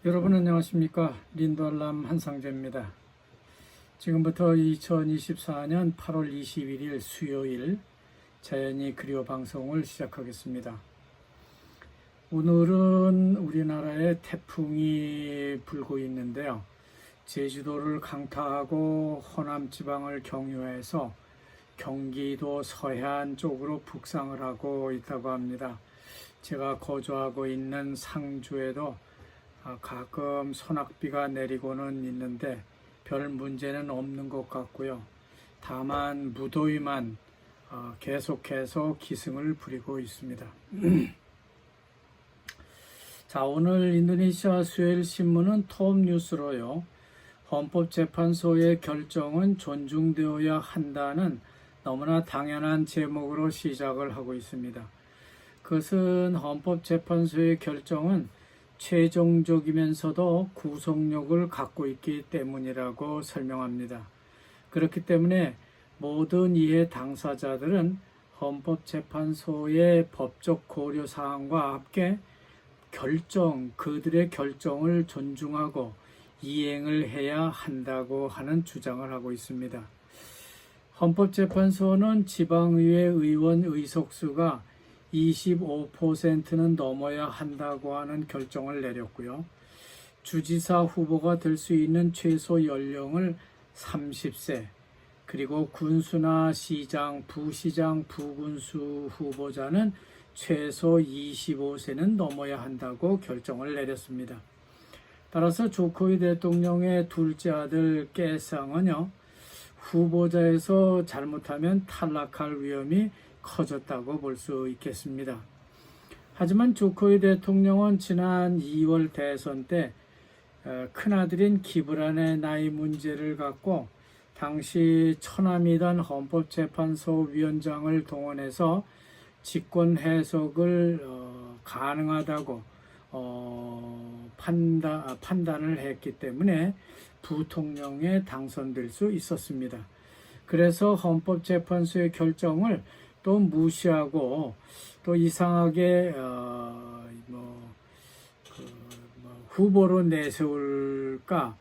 여러분 안녕하십니까? 린도알람 한상재입니다. 지금부터 2024년 8월 21일 수요일 자연이 그리워 방송을 시작하겠습니다. 오늘은 우리나라에 태풍이 불고 있는데요. 제주도를 강타하고 호남 지방을 경유해서 경기도 서해안 쪽으로 북상을 하고 있다고 합니다. 제가 거주하고 있는 상주에도 가끔 소낙비가 내리고는 있는데 별 문제는 없는 것 같고요. 다만 무더위만 계속해서 기승을 부리고 있습니다. 자, 오늘 인도네시아 수요일 신문은 톱뉴스로요. 헌법재판소의 결정은 존중되어야 한다는 너무나 당연한 제목으로 시작을 하고 있습니다. 그것은 헌법재판소의 결정은 최종적이면서도 구속력을 갖고 있기 때문이라고 설명합니다. 그렇기 때문에 모든 이해 당사자들은 헌법재판소의 법적 고려사항과 함께 그들의 결정을 존중하고 이행을 해야 한다고 하는 주장을 하고 있습니다. 헌법재판소는 지방의회 의원 의석수가 25%는 넘어야 한다고 하는 결정을 내렸고요. 주지사 후보가 될 수 있는 최소 연령을 30세, 그리고 군수나 시장, 부시장, 부군수 후보자는 최소 25세는 넘어야 한다고 결정을 내렸습니다. 따라서 조코위 대통령의 둘째 아들 깨상은요, 후보자에서 잘못하면 탈락할 위험이 커졌다고 볼 수 있겠습니다. 하지만 조코위 대통령은 지난 2월 대선 때 큰아들인 기브란의 나이 문제를 갖고 당시 처남이던 헌법재판소 위원장을 동원해서 직권 해석을 가능하다고 판단을 했기 때문에 부통령에 당선될 수 있었습니다. 그래서 헌법재판소의 결정을 또 무시하고 또 이상하게 후보로 내세울까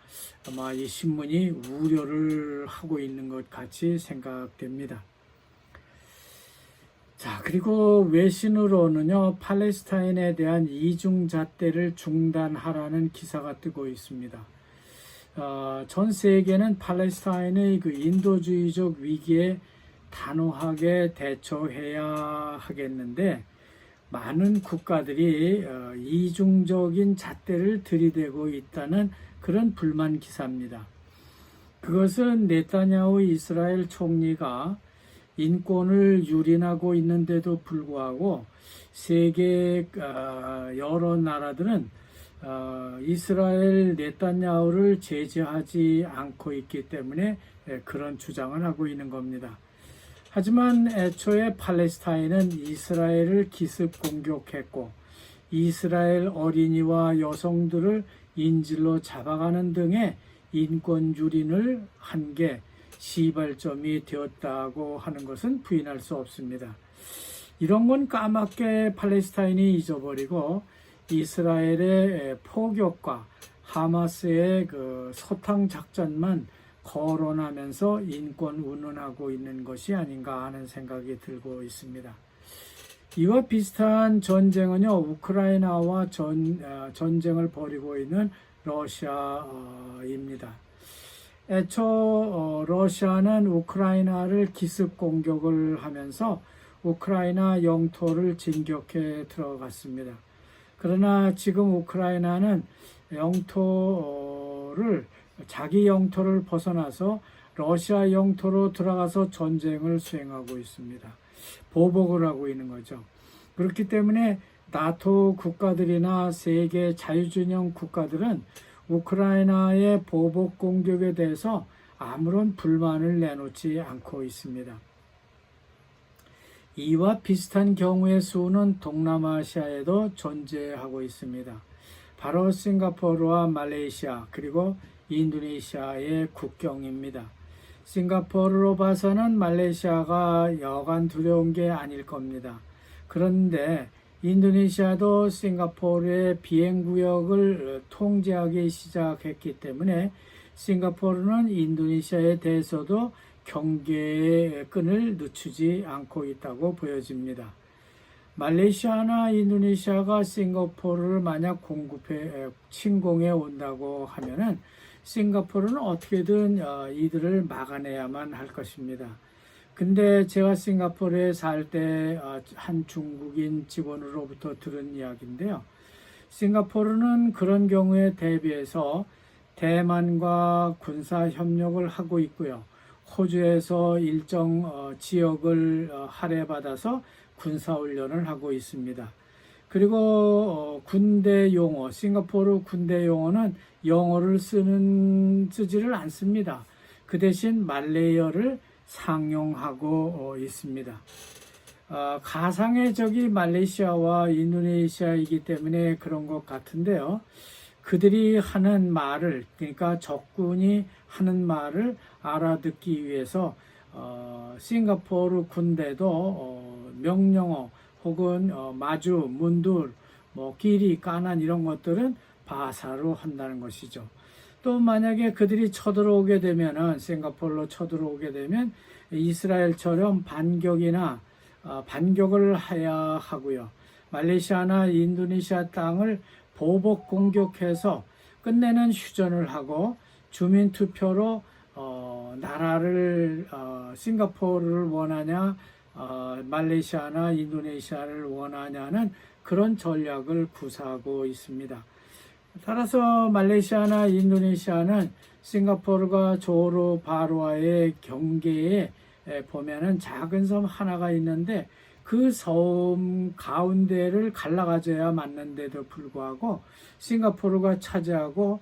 아마 이 신문이 우려를 하고 있는 것 같이 생각됩니다. 자, 그리고 외신으로는요, 팔레스타인에 대한 이중잣대를 중단하라는 기사가 뜨고 있습니다. 전 세계는 팔레스타인의 그 인도주의적 위기에 단호하게 대처해야 하겠는데 많은 국가들이 이중적인 잣대를 들이대고 있다는 그런 불만 기사입니다. 그것은 네타냐후 이스라엘 총리가 인권을 유린하고 있는데도 불구하고 세계 여러 나라들은 이스라엘 네타냐후를 제재하지 않고 있기 때문에 그런 주장을 하고 있는 겁니다. 하지만 애초에 팔레스타인은 이스라엘을 기습 공격했고 이스라엘 어린이와 여성들을 인질로 잡아가는 등의 인권 유린을 한 게 시발점이 되었다고 하는 것은 부인할 수 없습니다. 이런 건 까맣게 팔레스타인이 잊어버리고 이스라엘의 포격과 하마스의 그 소탕 작전만 거론하면서 인권 운운하고 있는 것이 아닌가 하는 생각이 들고 있습니다. 이와 비슷한 전쟁은요, 우크라이나와 전쟁을 벌이고 있는 러시아입니다. 애초 러시아는 우크라이나를 기습 공격을 하면서 우크라이나 영토를 진격해 들어갔습니다. 그러나 지금 우크라이나는 자기 영토를 벗어나서 러시아 영토로 들어가서 전쟁을 수행하고 있습니다. 보복을 하고 있는 거죠. 그렇기 때문에 나토 국가들이나 세계 자유진영 국가들은 우크라이나의 보복 공격에 대해서 아무런 불만을 내놓지 않고 있습니다. 이와 비슷한 경우의 수는 동남아시아에도 존재하고 있습니다. 바로 싱가포르와 말레이시아 그리고 인도네시아의 국경입니다. 싱가포르로 봐서는 말레이시아가 여간 두려운 게 아닐 겁니다. 그런데 인도네시아도 싱가포르의 비행구역을 통제하기 시작했기 때문에 싱가포르는 인도네시아에 대해서도 경계의 끈을 늦추지 않고 있다고 보여집니다. 말레이시아나 인도네시아가 싱가포르를 만약 침공해 온다고 하면은 싱가포르는 어떻게든 이들을 막아내야만 할 것입니다. 근데 제가 싱가포르에 살 때 한 중국인 직원으로부터 들은 이야기인데요. 싱가포르는 그런 경우에 대비해서 대만과 군사 협력을 하고 있고요. 호주에서 일정 지역을 할애받아서 군사훈련을 하고 있습니다. 그리고 군대 용어, 싱가포르 군대 용어는 영어를 쓰지를 않습니다. 그 대신 말레이어를 상용하고 있습니다. 가상의 적이 말레이시아와 인도네시아이기 때문에 그런 것 같은데요. 그들이 하는 말을, 그러니까 적군이 하는 말을 알아듣기 위해서 싱가포르 군대도 명령어 혹은 마주, 문둘, 끼리, 까난 이런 것들은 바사로 한다는 것이죠. 또 만약에 그들이 쳐들어오게 되면은 싱가포르로 쳐들어오게 되면 이스라엘처럼 반격을 해야 하고요. 말레이시아나 인도네시아 땅을 보복 공격해서 끝내는 휴전을 하고 주민 투표로 나라를 싱가포르를 원하냐 말레이시아나 인도네시아를 원하냐는 그런 전략을 구사하고 있습니다. 따라서 말레이시아나 인도네시아는 싱가포르가 조호르 바루아의 경계에 보면은 작은 섬 하나가 있는데 그 섬 가운데를 갈라가져야 맞는데도 불구하고 싱가포르가 차지하고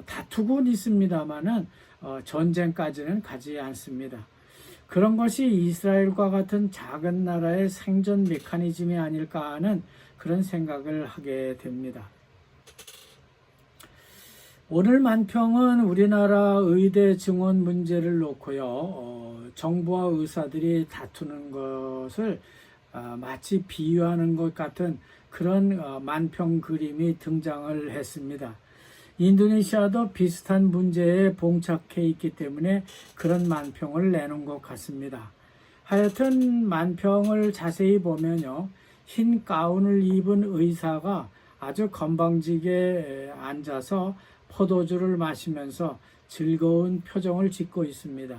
다투곤 있습니다만은 전쟁까지는 가지 않습니다. 그런 것이 이스라엘과 같은 작은 나라의 생존 메커니즘이 아닐까 하는 그런 생각을 하게 됩니다. 오늘 만평은 우리나라 의대 증원 문제를 놓고요. 정부와 의사들이 다투는 것을 마치 비유하는 것 같은 그런 만평 그림이 등장을 했습니다. 인도네시아도 비슷한 문제에 봉착해 있기 때문에 그런 만평을 내놓은 것 같습니다. 하여튼 만평을 자세히 보면요. 흰 가운을 입은 의사가 아주 건방지게 앉아서 포도주를 마시면서 즐거운 표정을 짓고 있습니다.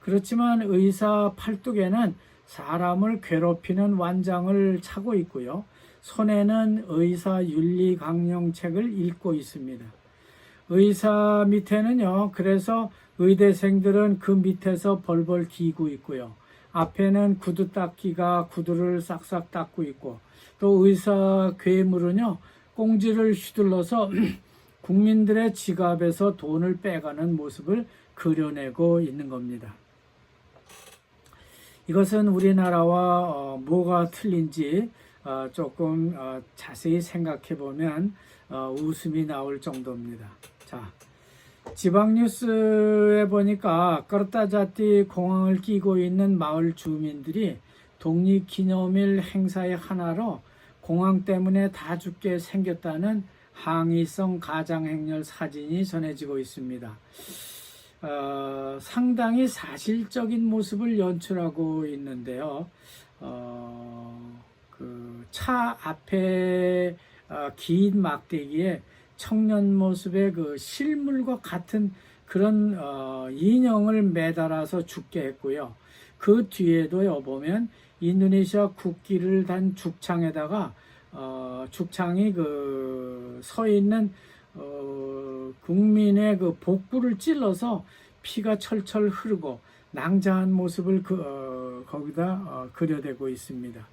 그렇지만 의사 팔뚝에는 사람을 괴롭히는 완장을 차고 있고요. 손에는 의사 윤리 강령책을 읽고 있습니다. 의사 밑에는요. 그래서 의대생들은 그 밑에서 벌벌 기고 있고요. 앞에는 구두 닦기가 구두를 싹싹 닦고 있고 또 의사 괴물은요. 꽁지를 휘둘러서 국민들의 지갑에서 돈을 빼가는 모습을 그려내고 있는 겁니다. 이것은 우리나라와 뭐가 틀린지 조금 자세히 생각해 보면 웃음이 나올 정도입니다. 자, 지방 뉴스에 보니까 까르타자띠 공항을 끼고 있는 마을 주민들이 독립기념일 행사의 하나로 공항 때문에 다 죽게 생겼다는 항의성 가장행렬 사진이 전해지고 있습니다. 상당히 사실적인 모습을 연출하고 있는데요. 그 차 앞에 긴 막대기에 청년 모습의 그 실물과 같은 그런 인형을 매달아서 죽게 했고요. 그 뒤에도요 보면 인도네시아 국기를 단 죽창에다가 죽창이 그 서 있는 국민의 그 복부를 찔러서 피가 철철 흐르고 낭자한 모습을 거기다 그려대고 있습니다.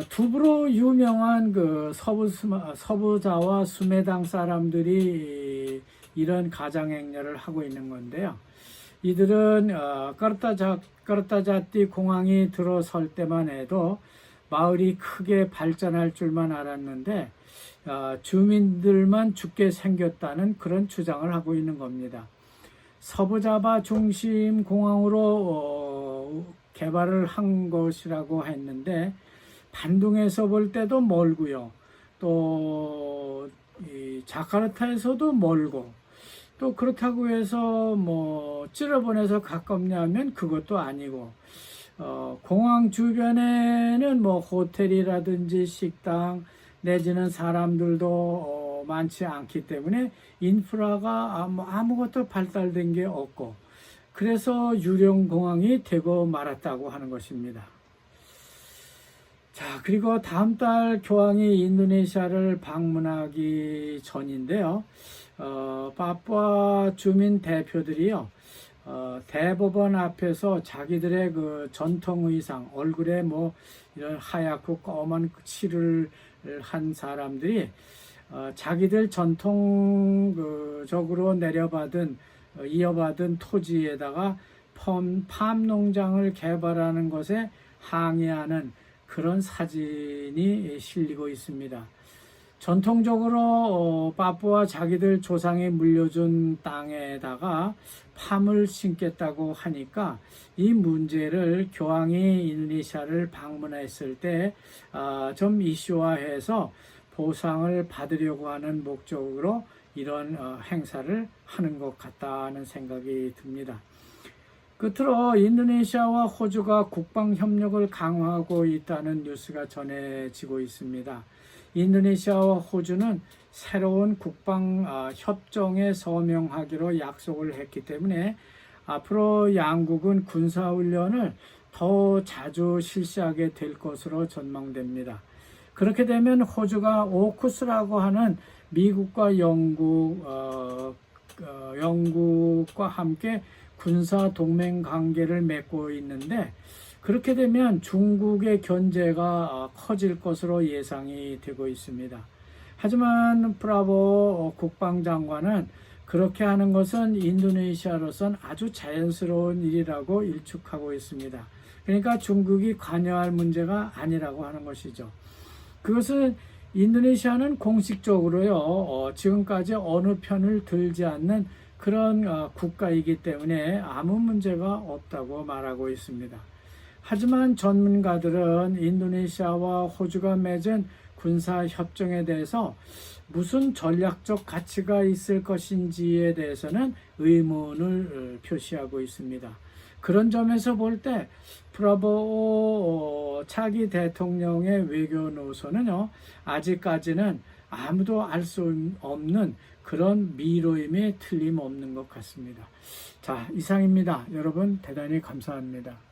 두부로 유명한 그 서부자와 수메당 사람들이 이런 가장행렬을 하고 있는 건데요. 이들은 까르타자띠 공항이 들어설 때만 해도 마을이 크게 발전할 줄만 알았는데 주민들만 죽게 생겼다는 그런 주장을 하고 있는 겁니다. 서부자바 중심 공항으로 개발을 한 것이라고 했는데 반둥에서 볼 때도 멀고요. 또 이 자카르타에서도 멀고, 또 그렇다고 해서 뭐 찌르본에서 가깝냐면 그것도 아니고, 공항 주변에는 뭐 호텔이라든지 식당 내지는 사람들도 많지 않기 때문에 인프라가 아무것도 발달된 게 없고, 그래서 유령 공항이 되고 말았다고 하는 것입니다. 자, 그리고 다음 달 교황이 인도네시아를 방문하기 전인데요. 파푸아 주민 대표들이요. 대법원 앞에서 자기들의 그 전통 의상, 얼굴에 뭐 이런 하얗고 검은 칠을 한 사람들이 자기들 전통적으로 이어받은 토지에다가 팜 농장을 개발하는 것에 항의하는 그런 사진이 실리고 있습니다. 전통적으로 파푸아 자기들 조상이 물려준 땅에다가 팜을 심겠다고 하니까 이 문제를 교황이 인도네시아를 방문했을 때 좀 이슈화해서 보상을 받으려고 하는 목적으로 이런 행사를 하는 것 같다는 생각이 듭니다. 끝으로 인도네시아와 호주가 국방 협력을 강화하고 있다는 뉴스가 전해지고 있습니다. 인도네시아와 호주는 새로운 국방 협정에 서명하기로 약속을 했기 때문에 앞으로 양국은 군사훈련을 더 자주 실시하게 될 것으로 전망됩니다. 그렇게 되면 호주가 오쿠스라고 하는 미국과 영국과 함께 군사 동맹 관계를 맺고 있는데, 그렇게 되면 중국의 견제가 커질 것으로 예상이 되고 있습니다. 하지만 프라보 국방장관은 그렇게 하는 것은 인도네시아로선 아주 자연스러운 일이라고 일축하고 있습니다. 그러니까 중국이 관여할 문제가 아니라고 하는 것이죠. 그것은 인도네시아는 공식적으로요, 지금까지 어느 편을 들지 않는 그런 국가이기 때문에 아무 문제가 없다고 말하고 있습니다. 하지만 전문가들은 인도네시아와 호주가 맺은 군사협정에 대해서 무슨 전략적 가치가 있을 것인지에 대해서는 의문을 표시하고 있습니다. 그런 점에서 볼 때 프라보 차기 대통령의 외교 노선은요, 아직까지는 아무도 알 수 없는 그런 미로임에 틀림없는 것 같습니다. 자, 이상입니다. 여러분 대단히 감사합니다.